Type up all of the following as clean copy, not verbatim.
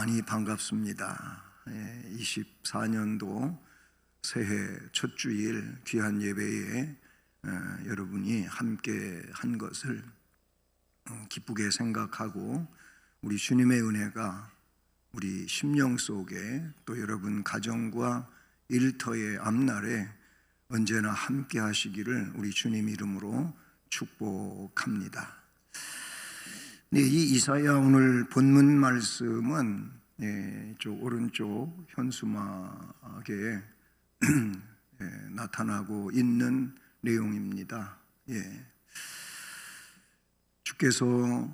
많이 반갑습니다. 24년도 새해 첫 주일 귀한 예배에 여러분이 함께 한 것을 기쁘게 생각하고 우리 주님의 은혜가 우리 심령 속에 또 여러분 가정과 일터의 앞날에 언제나 함께 하시기를 우리 주님 이름으로 축복합니다. 네, 이 이사야 오늘 본문 말씀은 쪽 오른쪽 현수막에 나타나고 있는 내용입니다. 주께서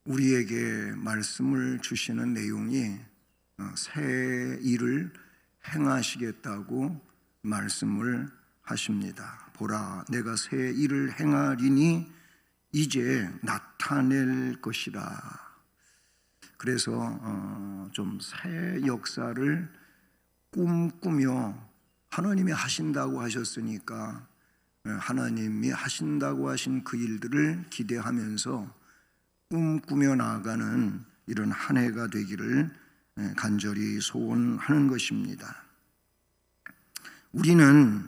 우리에게 말씀을 주시는 내용이 새 일을 행하시겠다고 말씀을 하십니다. 보라, 내가 새 일을 행하리니 이제 나타낼 것이라. 그래서 좀 새 역사를 꿈꾸며 하나님이 하신다고 하셨으니까 하나님이 하신다고 하신 그 일들을 기대하면서 꿈꾸며 나아가는 이런 한 해가 되기를 간절히 소원하는 것입니다. 우리는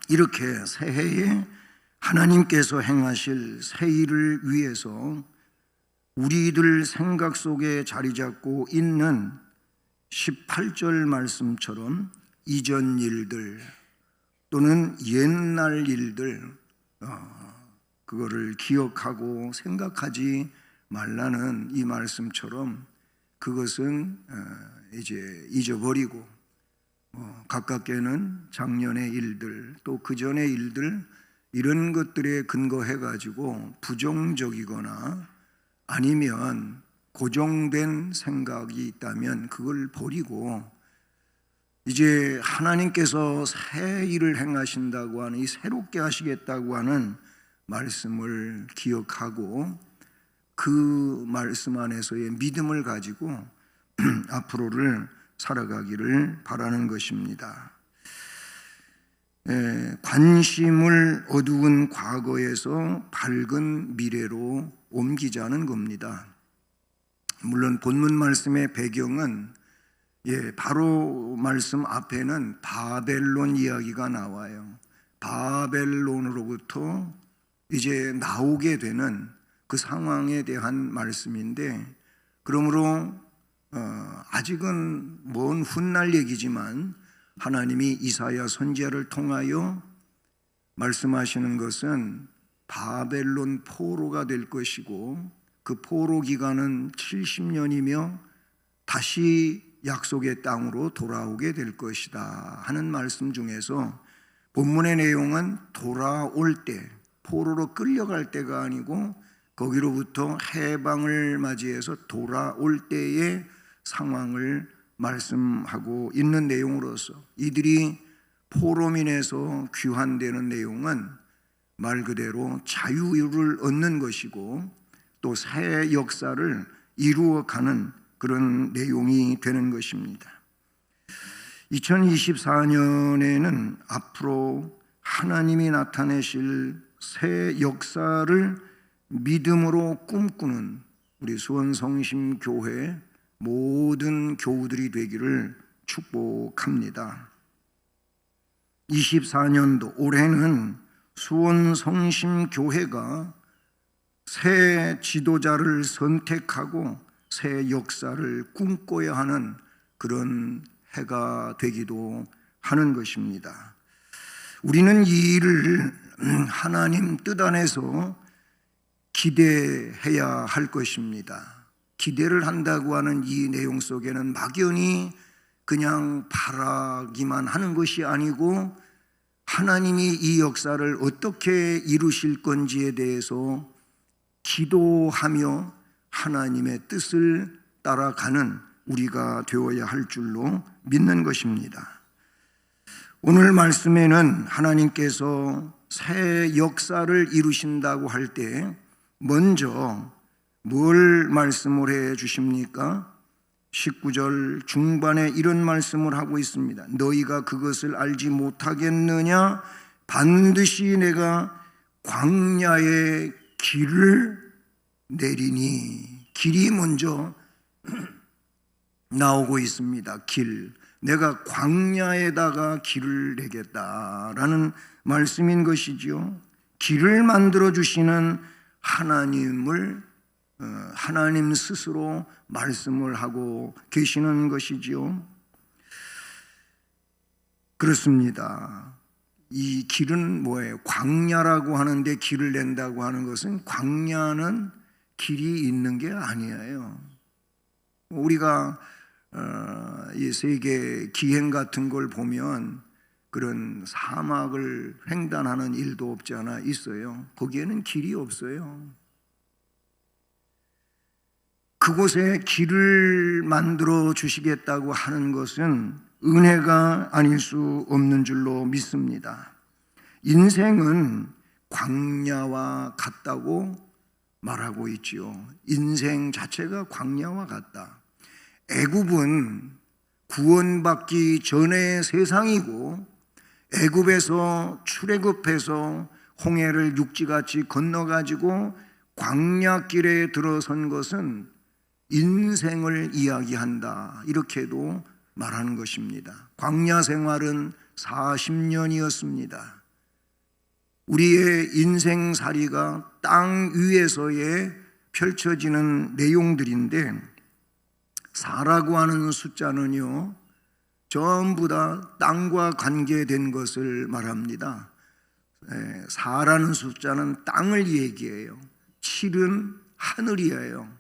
이렇게 새해에 하나님께서 행하실 새 일을 위해서 우리들 생각 속에 자리 잡고 있는 18절 말씀처럼 이전 일들 또는 옛날 일들 그거를 기억하고 생각하지 말라는 이 말씀처럼 그것은 이제 잊어버리고 가깝게는 작년의 일들 또 그전의 일들 이런 것들에 근거해 가지고 부정적이거나 아니면 고정된 생각이 있다면 그걸 버리고 이제 하나님께서 새 일을 행하신다고 하는 이 새롭게 하시겠다고 하는 말씀을 기억하고 그 말씀 안에서의 믿음을 가지고 앞으로를 살아가기를 바라는 것입니다. 관심을 어두운 과거에서 밝은 미래로 옮기자는 겁니다. 물론 본문 말씀의 배경은 바로 말씀 앞에는 바벨론 이야기가 나와요. 바벨론으로부터 이제 나오게 되는 그 상황에 대한 말씀인데, 그러므로 아직은 먼 훗날 얘기지만 하나님이 이사야 선지자를 통하여 말씀하시는 것은 바벨론 포로가 될 것이고 그 포로 기간은 70년이며 다시 약속의 땅으로 돌아오게 될 것이다 하는 말씀 중에서 본문의 내용은 돌아올 때, 포로로 끌려갈 때가 아니고 거기로부터 해방을 맞이해서 돌아올 때의 상황을 말씀하고 있는 내용으로서 이들이 포로민에서 귀환되는 내용은 말 그대로 자유를 얻는 것이고 또 새 역사를 이루어가는 그런 내용이 되는 것입니다. 2024년에는 앞으로 하나님이 나타내실 새 역사를 믿음으로 꿈꾸는 우리 수원성심교회 모든 교우들이 되기를 축복합니다. 24년도 올해는 수원성심교회가 새 지도자를 선택하고 새 역사를 꿈꿔야 하는 그런 해가 되기도 하는 것입니다. 우리는 이 일을 하나님 뜻 안에서 기대해야 할 것입니다. 기대를 한다고 하는 이 내용 속에는 막연히 그냥 바라기만 하는 것이 아니고 하나님이 이 역사를 어떻게 이루실 건지에 대해서 기도하며 하나님의 뜻을 따라가는 우리가 되어야 할 줄로 믿는 것입니다. 오늘 말씀에는 하나님께서 새 역사를 이루신다고 할 때 먼저 뭘 말씀을 해 주십니까? 19절 중반에 이런 말씀을 하고 있습니다. 너희가 그것을 알지 못하겠느냐? 반드시 내가 광야의 길을 내리니. 길이 먼저 나오고 있습니다. 길. 내가 광야에다가 길을 내겠다라는 말씀인 것이지요. 길을 만들어 주시는 하나님을 하나님 스스로 말씀을 하고 계시는 것이지요. 그렇습니다. 이 길은 뭐예요? 광야라고 하는데 길을 낸다고 하는 것은 광야는 길이 있는 게 아니에요. 우리가 이 세계 기행 같은 걸 보면 그런 사막을 횡단하는 일도 없지 않아 있어요. 거기에는 길이 없어요. 그곳에 길을 만들어 주시겠다고 하는 것은 은혜가 아닐 수 없는 줄로 믿습니다. 인생은 광야와 같다고 말하고 있지요. 인생 자체가 광야와 같다. 애굽은 구원받기 전의 세상이고 애굽에서 출애굽해서 홍해를 육지같이 건너가지고 광야길에 들어선 것은 인생을 이야기한다, 이렇게도 말하는 것입니다. 광야 생활은 40년이었습니다. 우리의 인생살이가 땅 위에서의 펼쳐지는 내용들인데, 4라고 하는 숫자는요 전부 다 땅과 관계된 것을 말합니다. 4라는 숫자는 땅을 얘기해요. 7은 하늘이에요.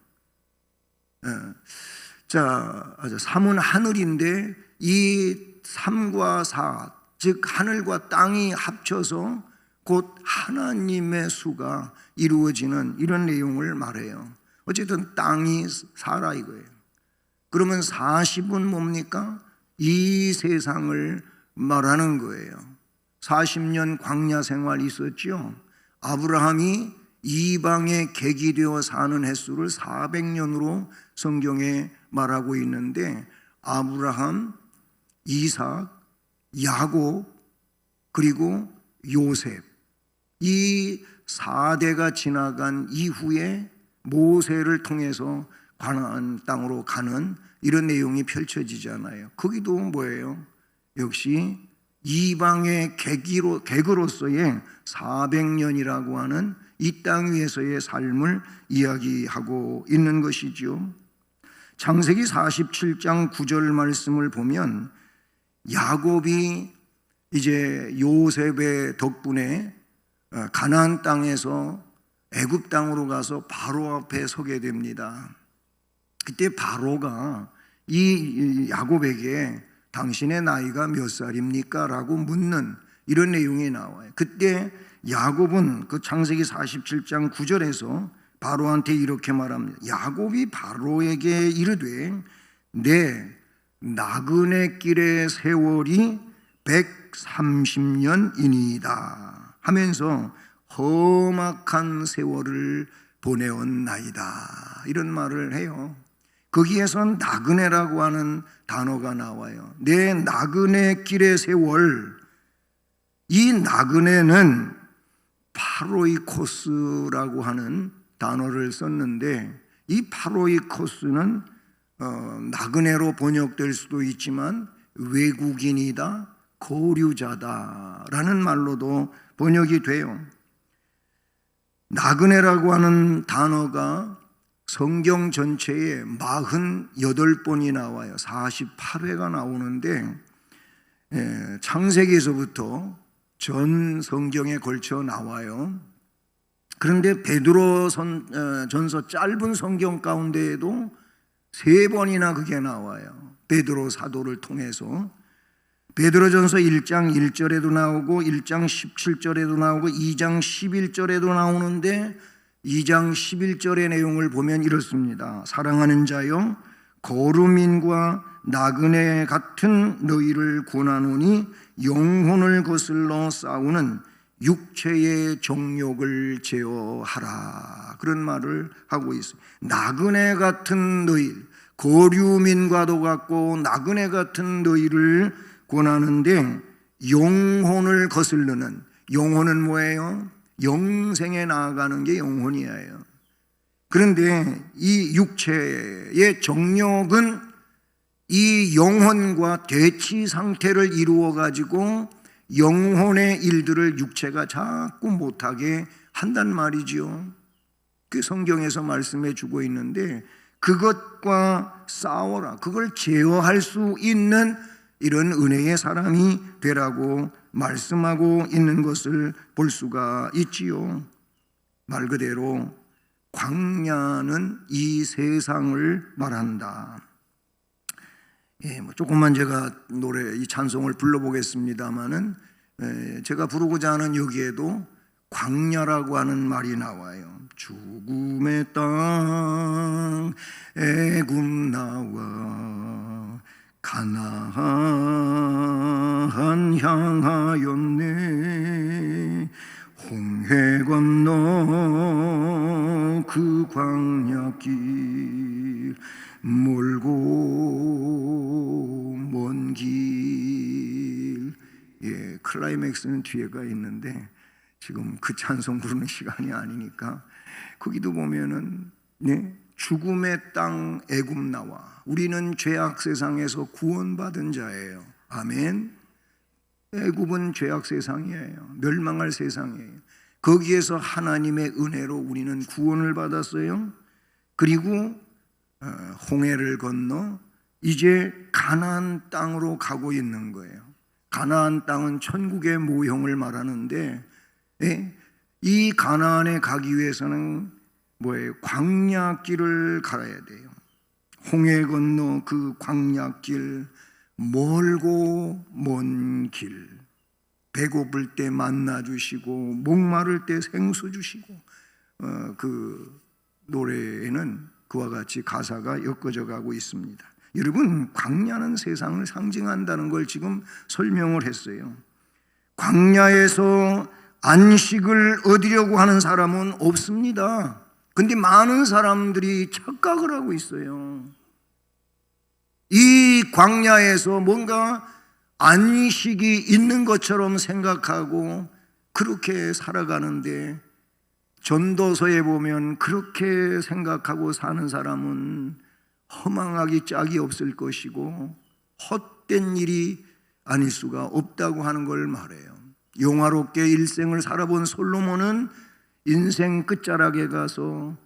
자, 3은 하늘인데 이 3과 4, 즉 하늘과 땅이 합쳐서 곧 하나님의 수가 이루어지는 이런 내용을 말해요. 어쨌든 땅이 4라 이거예요. 그러면 40은 뭡니까? 이 세상을 말하는 거예요. 40년 광야 생활이 있었죠. 아브라함이 이방에 객이 되어 사는 횟수를 400년으로 성경에 말하고 있는데, 아브라함, 이삭, 야곱, 그리고 요셉, 이 4대가 지나간 이후에 모세를 통해서 가나안 땅으로 가는 이런 내용이 펼쳐지잖아요. 거기도 뭐예요? 역시 이방의 객으로서의 400년이라고 하는 이 땅 위에서의 삶을 이야기하고 있는 것이죠. 창세기 47장 9절 말씀을 보면 야곱이 이제 요셉의 덕분에 가나안 땅에서 애굽 땅으로 가서 바로 앞에 서게 됩니다. 그때 바로가 이 야곱에게 당신의 나이가 몇 살입니까? 라고 묻는 이런 내용이 나와요. 그때 야곱은 그 창세기 47장 9절에서 바로한테 이렇게 말합니다. 야곱이 바로에게 이르되 내 나그네 길의 세월이 130년이니이다 하면서 험악한 세월을 보내었나이다, 이런 말을 해요. 거기에선 나그네라고 하는 단어가 나와요. 내 나그네 길의 세월, 이 나그네는 파로이코스라고 하는 단어를 썼는데, 이 파로이코스는 나그네로 번역될 수도 있지만 외국인이다, 거류자다라는 말로도 번역이 돼요. 나그네라고 하는 단어가 성경 전체에 48번이 나와요. 48회가 나오는데 창세기에서부터 전 성경에 걸쳐 나와요. 그런데 베드로 전서 짧은 성경 가운데에도 3번이나 그게 나와요. 베드로 사도를 통해서 베드로전서 1장 1절에도 나오고 1장 17절에도 나오고 2장 11절에도 나오는데 2장 11절의 내용을 보면 이렇습니다. 사랑하는 자여, 거루민과 나그네 같은 너희를 권하노니 영혼을 거슬러 싸우는 육체의 정욕을 제어하라, 그런 말을 하고 있어요. 나그네 같은 너희, 거류민과도 같고 나그네 같은 너희를 권하는데 영혼을 거스르는, 영혼은 뭐예요? 영생에 나아가는 게 영혼이에요. 그런데 이 육체의 정욕은 이 영혼과 대치 상태를 이루어 가지고 영혼의 일들을 육체가 자꾸 못하게 한단 말이지요. 그 성경에서 말씀해 주고 있는데, 그것과 싸워라, 그걸 제어할 수 있는 이런 은혜의 사람이 되라고 말씀하고 있는 것을 볼 수가 있지요. 말 그대로 광야는 이 세상을 말한다. 조금만 제가 이 찬송을 불러보겠습니다마는, 제가 부르고자 하는 여기에도 광야라고 하는 말이 나와요. 죽음의 땅 애굽 나와 가나안 향하였네. 홍해 건너 그 광야길 멀고 먼 길. 클라이맥스는 뒤에가 있는데 지금 그 찬송 부르는 시간이 아니니까, 거기도 보면은 죽음의 땅 애굽 나와, 우리는 죄악 세상에서 구원받은 자예요. 아멘. 애굽은 죄악 세상이에요. 멸망할 세상이에요. 거기에서 하나님의 은혜로 우리는 구원을 받았어요. 그리고 홍해를 건너 이제 가나안 땅으로 가고 있는 거예요. 가나안 땅은 천국의 모형을 말하는데, 이 가나안에 가기 위해서는 뭐예요? 광야길을 갈아야 돼요. 홍해 건너 그 광야길, 멀고 먼 길, 배고플 때 만나 주시고 목마를 때 생수 주시고, 그 노래에는 그와 같이 가사가 엮어져 가고 있습니다. 여러분, 광야는 세상을 상징한다는 걸 지금 설명을 했어요. 광야에서 안식을 얻으려고 하는 사람은 없습니다. 근데 많은 사람들이 착각을 하고 있어요. 이 광야에서 뭔가 안식이 있는 것처럼 생각하고 그렇게 살아가는데, 전도서에 보면 그렇게 생각하고 사는 사람은 허망하기 짝이 없을 것이고 헛된 일이 아닐 수가 없다고 하는 걸 말해요. 영화롭게 일생을 살아본 솔로몬은 인생 끝자락에 가서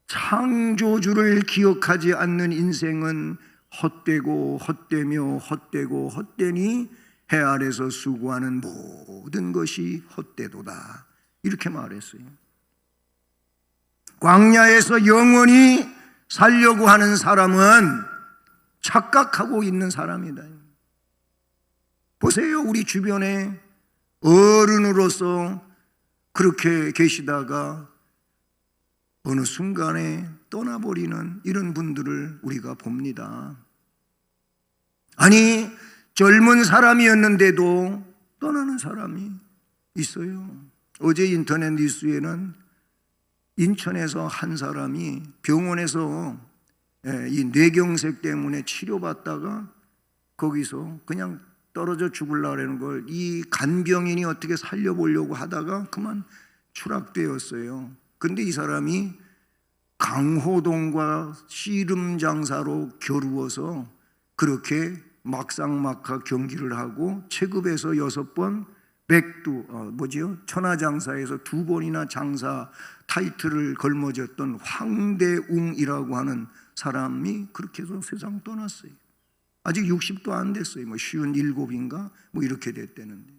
창조주를 기억하지 않는 인생은 헛되고 헛되며 헛되고 헛되니 해 아래서 수고하는 모든 것이 헛되도다, 이렇게 말했어요. 광야에서 영원히 살려고 하는 사람은 착각하고 있는 사람이다. 보세요, 우리 주변에 어른으로서 그렇게 계시다가 어느 순간에 떠나버리는 이런 분들을 우리가 봅니다. 아니, 젊은 사람이었는데도 떠나는 사람이 있어요. 어제 인터넷 뉴스에는 인천에서 한 사람이 병원에서 이 뇌경색 때문에 치료받다가 거기서 그냥 떨어져 죽으려고 하는 걸 이 간병인이 어떻게 살려보려고 하다가 그만 추락되었어요. 근데 이 사람이 강호동과 씨름 장사로 겨루어서 그렇게 막상막하 경기를 하고 체급에서 6번, 천하장사에서 2번이나 장사 타이틀을 걸머졌던 황대웅이라고 하는 사람이 그렇게 해서 세상 떠났어요. 아직 60도 안 됐어요. 57인가 이렇게 됐다는데.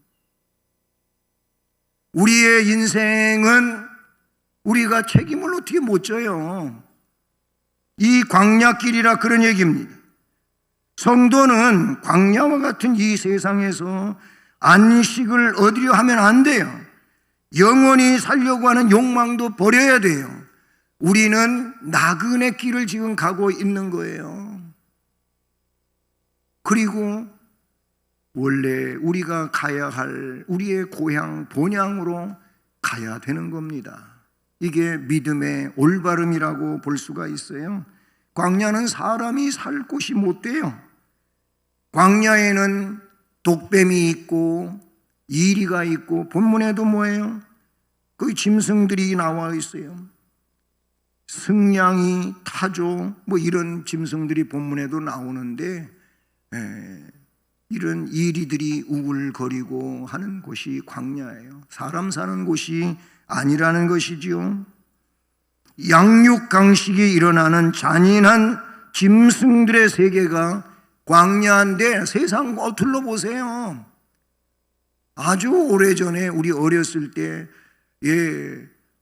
우리의 인생은 우리가 책임을 어떻게 못 져요. 이 광야길이라 그런 얘기입니다. 성도는 광야와 같은 이 세상에서 안식을 얻으려 하면 안 돼요. 영원히 살려고 하는 욕망도 버려야 돼요. 우리는 나그네 길을 지금 가고 있는 거예요. 그리고 원래 우리가 가야 할 우리의 고향 본향으로 가야 되는 겁니다. 이게 믿음의 올바름이라고 볼 수가 있어요. 광야는 사람이 살 곳이 못 돼요. 광야에는 독뱀이 있고 이리가 있고, 본문에도 뭐예요? 그 짐승들이 나와 있어요. 승냥이, 타조 이런 짐승들이 본문에도 나오는데, 이런 이리들이 우글거리고 하는 곳이 광야예요. 사람 사는 곳이 아니라는 것이지요. 양육강식이 일어나는 잔인한 짐승들의 세계가 광야인데 세상 둘러보세요. 아주 오래전에 우리 어렸을 때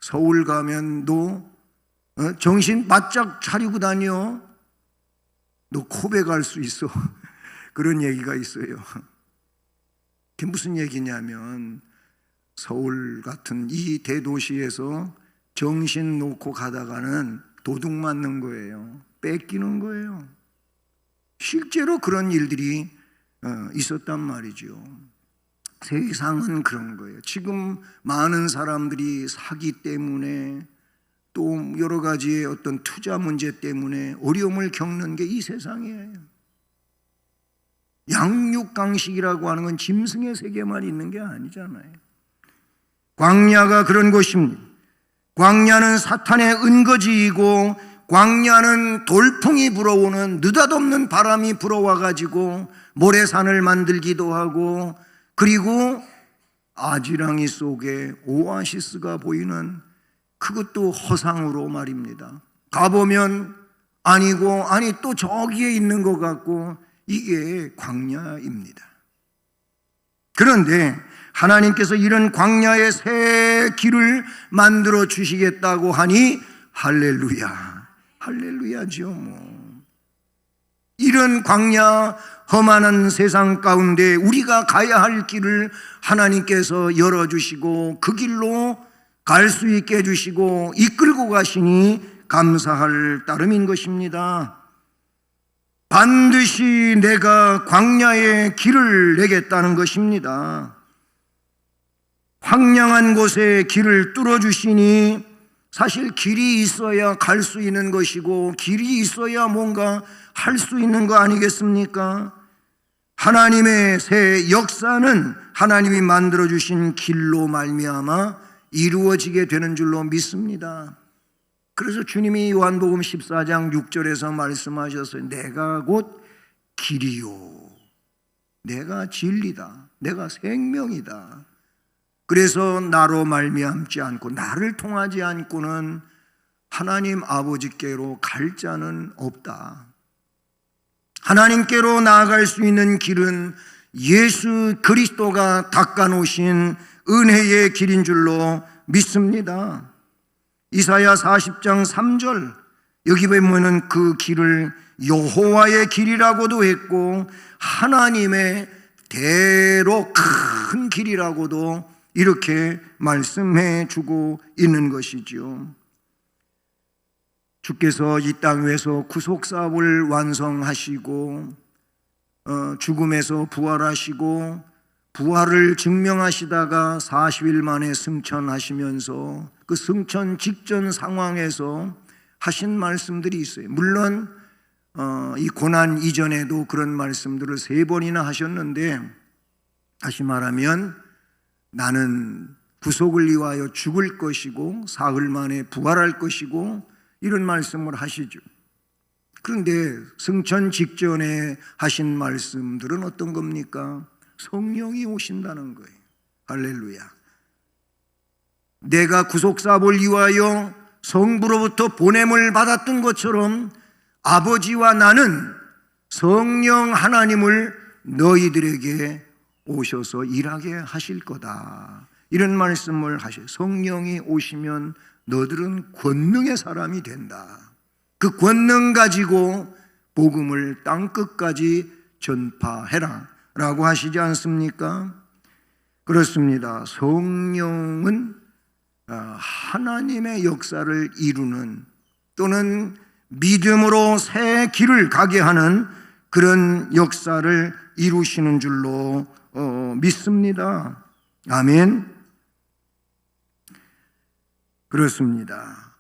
서울 가면 너 정신 바짝 차리고 다녀. 너 코베 갈 수 있어. 그런 얘기가 있어요. 그게 무슨 얘기냐면 서울 같은 이 대도시에서 정신 놓고 가다가는 도둑 맞는 거예요. 뺏기는 거예요. 실제로 그런 일들이 있었단 말이죠. 세상은 그런 거예요. 지금 많은 사람들이 사기 때문에 또 여러 가지의 어떤 투자 문제 때문에 어려움을 겪는 게 이 세상이에요. 양육강식이라고 하는 건 짐승의 세계만 있는 게 아니잖아요. 광야가 그런 곳입니다. 광야는 사탄의 은거지이고 광야는 돌풍이 불어오는 느닷없는 바람이 불어와가지고 모래산을 만들기도 하고, 그리고 아지랑이 속에 오아시스가 보이는, 그것도 허상으로 말입니다. 가보면 아니고 아니 또 저기에 있는 것 같고, 이게 광야입니다. 그런데 하나님께서 이런 광야의 새 길을 만들어 주시겠다고 하니 할렐루야, 할렐루야죠. 이런 광야 험한한 세상 가운데 우리가 가야 할 길을 하나님께서 열어주시고 그 길로 갈 수 있게 해주시고 이끌고 가시니 감사할 따름인 것입니다. 반드시 내가 광야의 길을 내겠다는 것입니다. 황량한 곳에 길을 뚫어주시니, 사실 길이 있어야 갈 수 있는 것이고 길이 있어야 뭔가 할 수 있는 거 아니겠습니까? 하나님의 새 역사는 하나님이 만들어주신 길로 말미암아 이루어지게 되는 줄로 믿습니다. 그래서 주님이 요한복음 14장 6절에서 말씀하셨어요. 내가 곧 길이요, 내가 진리다, 내가 생명이다. 그래서 나로 말미암지 않고 나를 통하지 않고는 하나님 아버지께로 갈 자는 없다. 하나님께로 나아갈 수 있는 길은 예수 그리스도가 닦아놓으신 은혜의 길인 줄로 믿습니다. 이사야 40장 3절, 여기 보면은 그 길을 여호와의 길이라고도 했고 하나님의 대로 큰 길이라고도 이렇게 말씀해 주고 있는 것이지요. 주께서 이 땅 위에서 구속사업을 완성하시고 죽음에서 부활하시고 부활을 증명하시다가 40일 만에 승천하시면서 그 승천 직전 상황에서 하신 말씀들이 있어요. 물론 이 고난 이전에도 그런 말씀들을 3번이나 하셨는데, 다시 말하면 나는 구속을 위하여 죽을 것이고 사흘 만에 부활할 것이고 이런 말씀을 하시죠. 그런데 승천 직전에 하신 말씀들은 어떤 겁니까? 성령이 오신다는 거예요. 할렐루야. 내가 구속사업을 위하여 성부로부터 보냄을 받았던 것처럼 아버지와 나는 성령 하나님을 너희들에게 오셔서 일하게 하실 거다, 이런 말씀을 하셔요. 성령이 오시면 너들은 권능의 사람이 된다. 그 권능 가지고 복음을 땅끝까지 전파해라 라고 하시지 않습니까? 그렇습니다. 성령은 하나님의 역사를 이루는, 또는 믿음으로 새 길을 가게 하는 그런 역사를 이루시는 줄로 믿습니다. 아멘. 그렇습니다.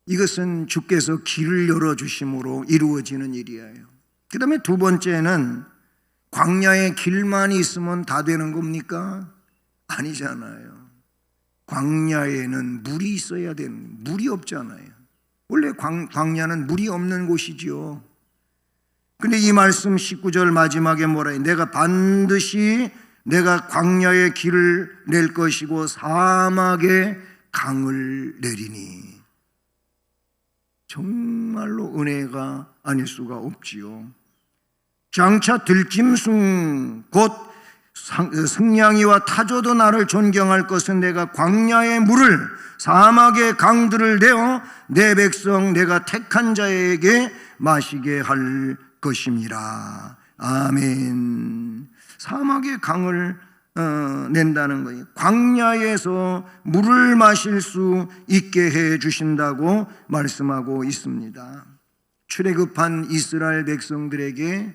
이것은 주께서 길을 열어주심으로 이루어지는 일이에요. 그 다음에 두 번째는 광야에 길만 있으면 다 되는 겁니까? 아니잖아요. 광야에는 물이 있어야 되는, 물이 없잖아요. 원래 광야는 물이 없는 곳이지요. 근데 이 말씀 19절 마지막에 뭐라 해? 내가 반드시 내가 광야에 길을 낼 것이고 사막에 강을 내리니. 정말로 은혜가 아닐 수가 없지요. 장차 들짐승 곧 승냥이와 타조도 나를 존경할 것은 내가 광야의 물을 사막의 강들을 내어 내 백성 내가 택한 자에게 마시게 할 것임이라. 아멘. 사막의 강을 낸다는 거예요. 광야에서 물을 마실 수 있게 해 주신다고 말씀하고 있습니다. 출애굽한 이스라엘 백성들에게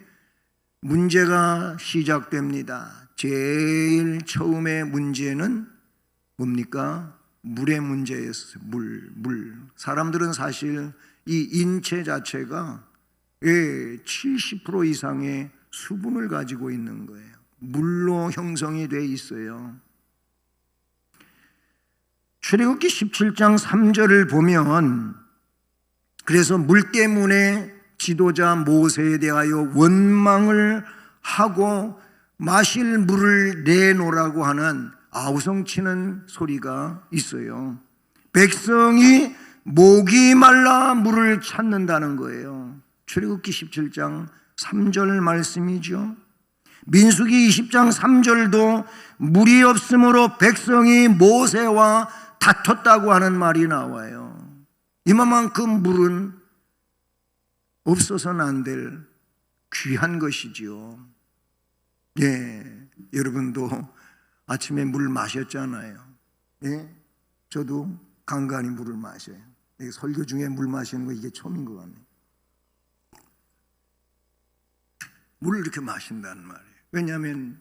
문제가 시작됩니다. 제일 처음의 문제는 뭡니까? 물의 문제였어요. 물. 사람들은 사실 이 인체 자체가 70% 이상의 수분을 가지고 있는 거예요. 물로 형성이 돼 있어요. 출애굽기 17장 3절을 보면 그래서 물 때문에 지도자 모세에 대하여 원망을 하고 마실 물을 내놓으라고 하는 아우성치는 소리가 있어요. 백성이 목이 말라 물을 찾는다는 거예요. 출애굽기 17장 3절 말씀이죠. 민수기 20장 3절도 물이 없으므로 백성이 모세와 다퉜다고 하는 말이 나와요. 이만큼 물은 없어서는 안 될 귀한 것이지요. 예, 여러분도 아침에 물 마셨잖아요. 예, 저도 간간히 물을 마셔요. 설교 중에 물 마시는 거 이게 처음인 것 같네요. 물을 이렇게 마신다는 말이에요. 왜냐하면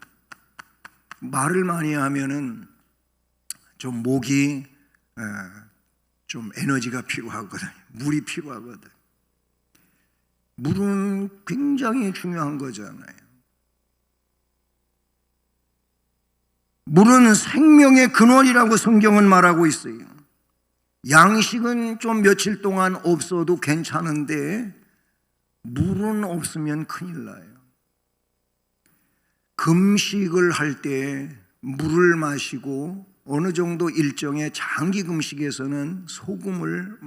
말을 많이 하면은 좀 목이 좀 에너지가 필요하거든요. 물이 필요하거든. 물은 굉장히 중요한 거잖아요. 물은 생명의 근원이라고 성경은 말하고 있어요. 양식은 좀 며칠 동안 없어도 괜찮은데 물은 없으면 큰일 나요. 금식을 할 때 물을 마시고 어느 정도 일정의 장기 금식에서는 소금을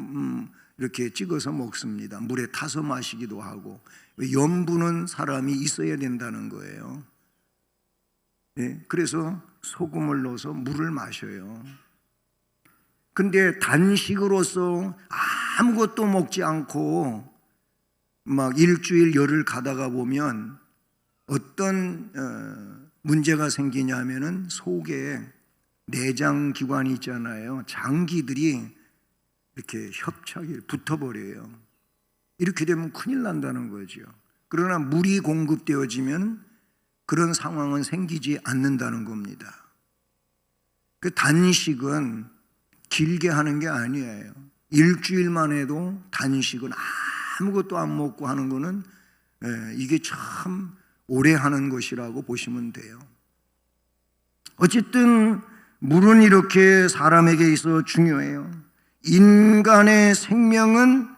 이렇게 찍어서 먹습니다. 물에 타서 마시기도 하고. 염분은 사람이 있어야 된다는 거예요. 예, 그래서 소금을 넣어서 물을 마셔요. 근데 단식으로서 아무것도 먹지 않고 막 일주일 열흘 가다가 보면 어떤 문제가 생기냐 하면은 속에 내장 기관이 있잖아요. 장기들이 이렇게 협착이 붙어버려요. 이렇게 되면 큰일 난다는 거죠. 그러나 물이 공급되어지면 그런 상황은 생기지 않는다는 겁니다. 그 단식은 길게 하는 게 아니에요. 일주일만 해도 단식은 아무것도 안 먹고 하는 거는 이게 참 오래 하는 것이라고 보시면 돼요. 어쨌든 물은 이렇게 사람에게 있어 중요해요. 인간의 생명은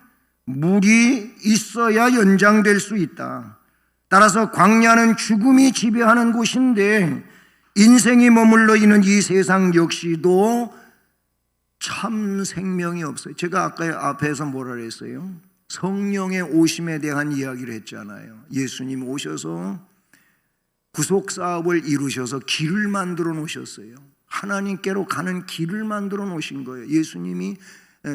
물이 있어야 연장될 수 있다. 따라서 광야는 죽음이 지배하는 곳인데 인생이 머물러 있는 이 세상 역시도 참 생명이 없어요. 제가 아까 앞에서 뭐라 그랬어요? 성령의 오심에 대한 이야기를 했잖아요. 예수님 오셔서 구속사업을 이루셔서 길을 만들어 놓으셨어요. 하나님께로 가는 길을 만들어 놓으신 거예요. 예수님이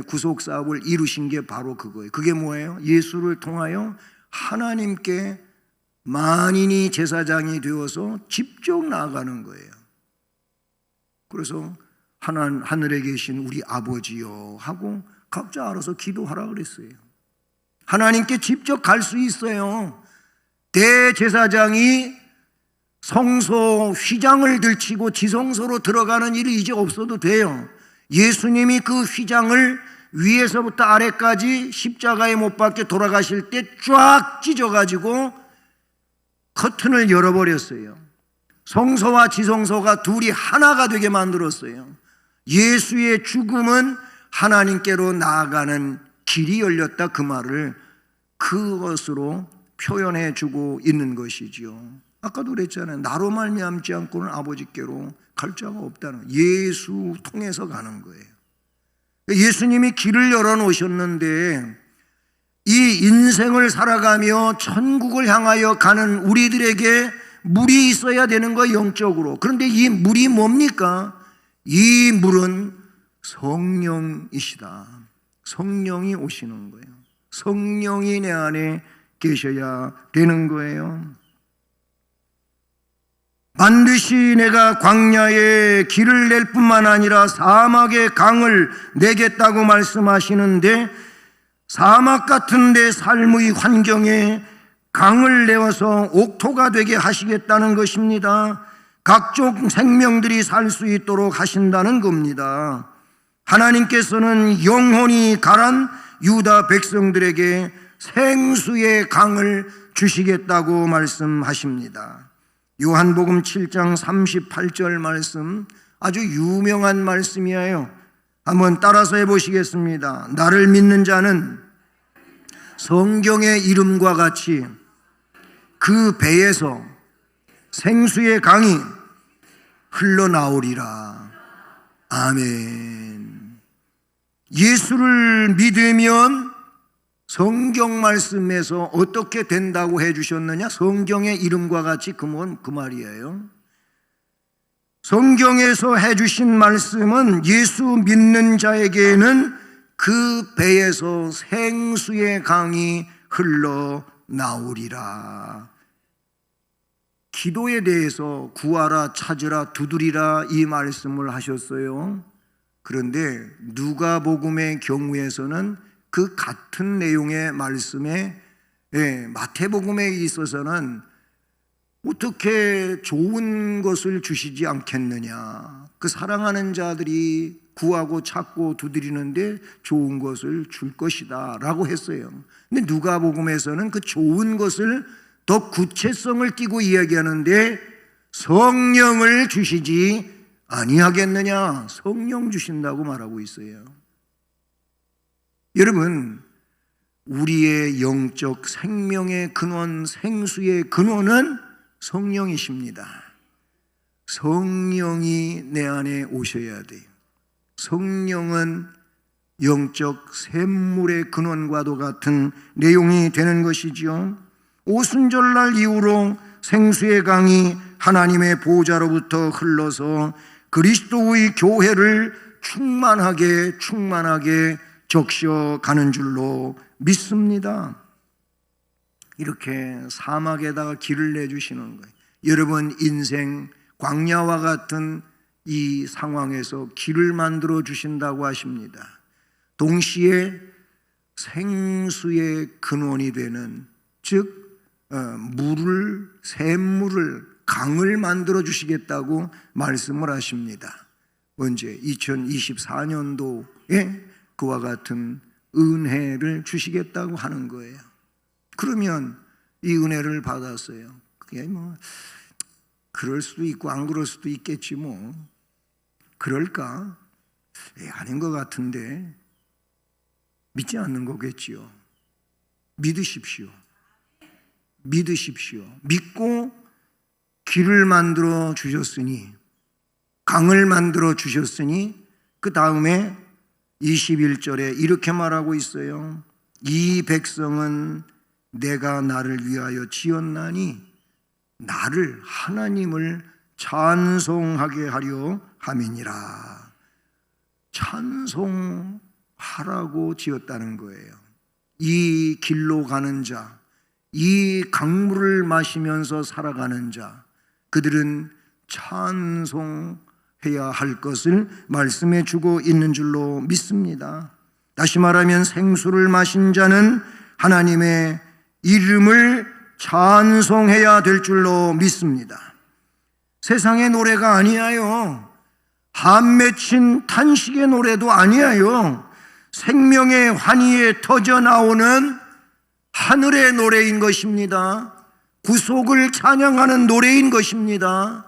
구속사업을 이루신 게 바로 그거예요. 그게 뭐예요? 예수를 통하여 하나님께 만인이 제사장이 되어서 직접 나아가는 거예요. 그래서 하늘에 계신 우리 아버지요 하고 각자 알아서 기도하라 그랬어요. 하나님께 직접 갈 수 있어요. 대제사장이 성소 휘장을 들치고 지성소로 들어가는 일이 이제 없어도 돼요. 예수님이 그 휘장을 위에서부터 아래까지 십자가에 못 박혀 돌아가실 때 쫙 찢어가지고 커튼을 열어버렸어요. 성소와 지성소가 둘이 하나가 되게 만들었어요. 예수의 죽음은 하나님께로 나아가는 길이 열렸다, 그 말을 그것으로 표현해 주고 있는 것이지요. 아까도 그랬잖아요. 나로 말미암지 않고는 아버지께로 갈 자가 없다는, 예수 통해서 가는 거예요. 예수님이 길을 열어놓으셨는데 이 인생을 살아가며 천국을 향하여 가는 우리들에게 물이 있어야 되는 거예요, 영적으로. 그런데 이 물이 뭡니까? 이 물은 성령이시다. 성령이 오시는 거예요. 성령이 내 안에 계셔야 되는 거예요. 반드시 내가 광야에 길을 낼 뿐만 아니라 사막에 강을 내겠다고 말씀하시는데, 사막 같은 데 삶의 환경에 강을 내어서 옥토가 되게 하시겠다는 것입니다. 각종 생명들이 살 수 있도록 하신다는 겁니다. 하나님께서는 영혼이 가란 유다 백성들에게 생수의 강을 주시겠다고 말씀하십니다. 요한복음 7장 38절 말씀, 아주 유명한 말씀이에요. 한번 따라서 해보시겠습니다. 나를 믿는 자는 성경의 이름과 같이 그 배에서 생수의 강이 흘러나오리라. 아멘. 예수를 믿으면 성경 말씀에서 어떻게 된다고 해주셨느냐? 성경의 이름과 같이 그 말이에요. 성경에서 해주신 말씀은 예수 믿는 자에게는 그 배에서 생수의 강이 흘러나오리라. 기도에 대해서 구하라, 찾으라, 두드리라 이 말씀을 하셨어요. 그런데 누가복음의 경우에서는 그 같은 내용의 말씀에, 마태복음에 있어서는 어떻게 좋은 것을 주시지 않겠느냐, 그 사랑하는 자들이 구하고 찾고 두드리는데 좋은 것을 줄 것이다 라고 했어요. 근데 누가복음에서는 그 좋은 것을 더 구체성을 띠고 이야기하는데, 성령을 주시지 아니하겠느냐, 성령 주신다고 말하고 있어요. 여러분, 우리의 영적 생명의 근원, 생수의 근원은 성령이십니다. 성령이 내 안에 오셔야 돼요. 성령은 영적 샘물의 근원과도 같은 내용이 되는 것이지요. 오순절날 이후로 생수의 강이 하나님의 보좌로부터 흘러서 그리스도의 교회를 충만하게 적셔가는 줄로 믿습니다. 이렇게 사막에다가 길을 내주시는 거예요. 여러분 인생 광야와 같은 이 상황에서 길을 만들어 주신다고 하십니다. 동시에 생수의 근원이 되는, 즉 샘물을, 강을 만들어 주시겠다고 말씀을 하십니다. 언제? 2024년도에 그와 같은 은혜를 주시겠다고 하는 거예요. 그러면 이 은혜를 받았어요. 그게 그럴 수도 있고 안 그럴 수도 있겠지 뭐. 그럴까? 아닌 것 같은데. 믿지 않는 거겠지요. 믿으십시오. 믿고 길을 만들어 주셨으니, 강을 만들어 주셨으니, 그 다음에 21절에 이렇게 말하고 있어요. 이 백성은 내가 나를 위하여 지었나니 나를, 하나님을 찬송하게 하려 함이니라. 찬송하라고 지었다는 거예요. 이 길로 가는 자, 이 강물을 마시면서 살아가는 자, 그들은 찬송해야 할 것을 말씀해 주고 있는 줄로 믿습니다. 다시 말하면 생수를 마신 자는 하나님의 이름을 찬송해야 될 줄로 믿습니다. 세상의 노래가 아니에요. 한 맺힌 탄식의 노래도 아니에요. 생명의 환희에 터져 나오는 하늘의 노래인 것입니다. 구속을 찬양하는 노래인 것입니다.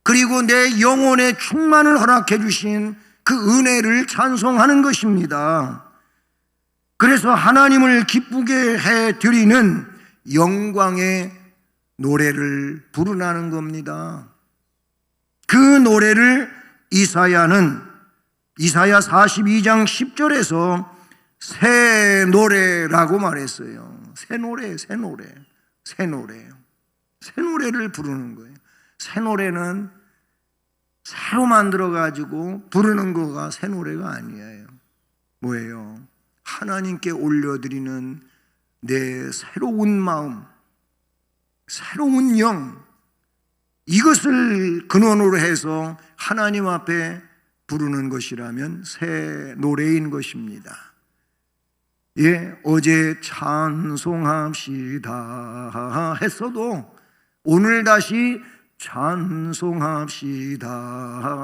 그리고 내 영혼의 충만을 허락해 주신 그 은혜를 찬송하는 것입니다. 그래서 하나님을 기쁘게 해 드리는 영광의 노래를 부르라는 겁니다. 그 노래를 이사야는 이사야 42장 10절에서 새 노래라고 말했어요. 새 노래, 새 노래, 새 노래. 새 노래를 부르는 거예요. 새 노래는 새로 만들어가지고 부르는 거가 새 노래가 아니에요. 뭐예요? 하나님께 올려드리는 내 새로운 마음, 새로운 영, 이것을 근원으로 해서 하나님 앞에 부르는 것이라면 새 노래인 것입니다. 예, 어제 찬송합시다 했어도 오늘 다시 찬송합시다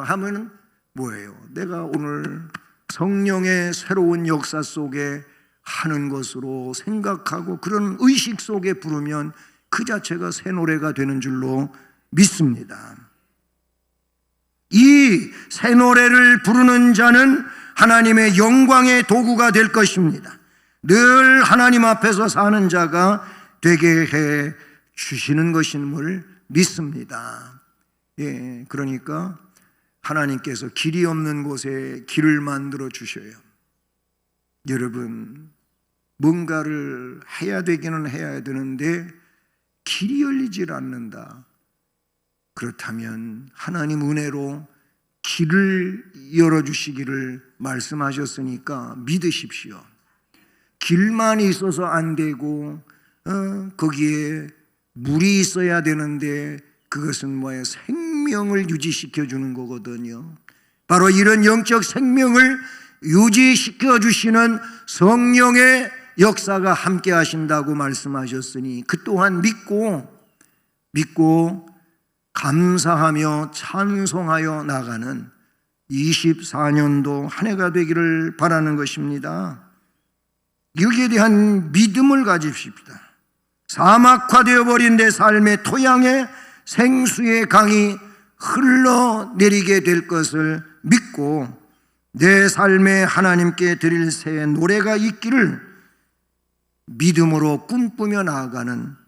하면 뭐예요? 내가 오늘 성령의 새로운 역사 속에 하는 것으로 생각하고 그런 의식 속에 부르면 그 자체가 새 노래가 되는 줄로 믿습니다. 이 새 노래를 부르는 자는 하나님의 영광의 도구가 될 것입니다. 늘 하나님 앞에서 사는 자가 되게 해 주시는 것임을 믿습니다. 예, 그러니까 하나님께서 길이 없는 곳에 길을 만들어 주셔요. 여러분, 뭔가를 해야 되기는 해야 되는데 길이 열리질 않는다. 그렇다면 하나님 은혜로 길을 열어주시기를 말씀하셨으니까 믿으십시오. 길만 있어서 안 되고 거기에 물이 있어야 되는데 그것은 뭐예요? 생명을 유지시켜 주는 거거든요. 바로 이런 영적 생명을 유지시켜 주시는 성령의 역사가 함께 하신다고 말씀하셨으니 그 또한 믿고 감사하며 찬송하여 나가는 24년도 한 해가 되기를 바라는 것입니다. 여기에 대한 믿음을 가집시다. 사막화되어 버린 내 삶의 토양에 생수의 강이 흘러내리게 될 것을 믿고 내 삶에 하나님께 드릴 새 노래가 있기를 믿음으로 꿈꾸며 나아가는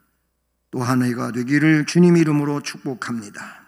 또 한 해가 되기를 주님 이름으로 축복합니다.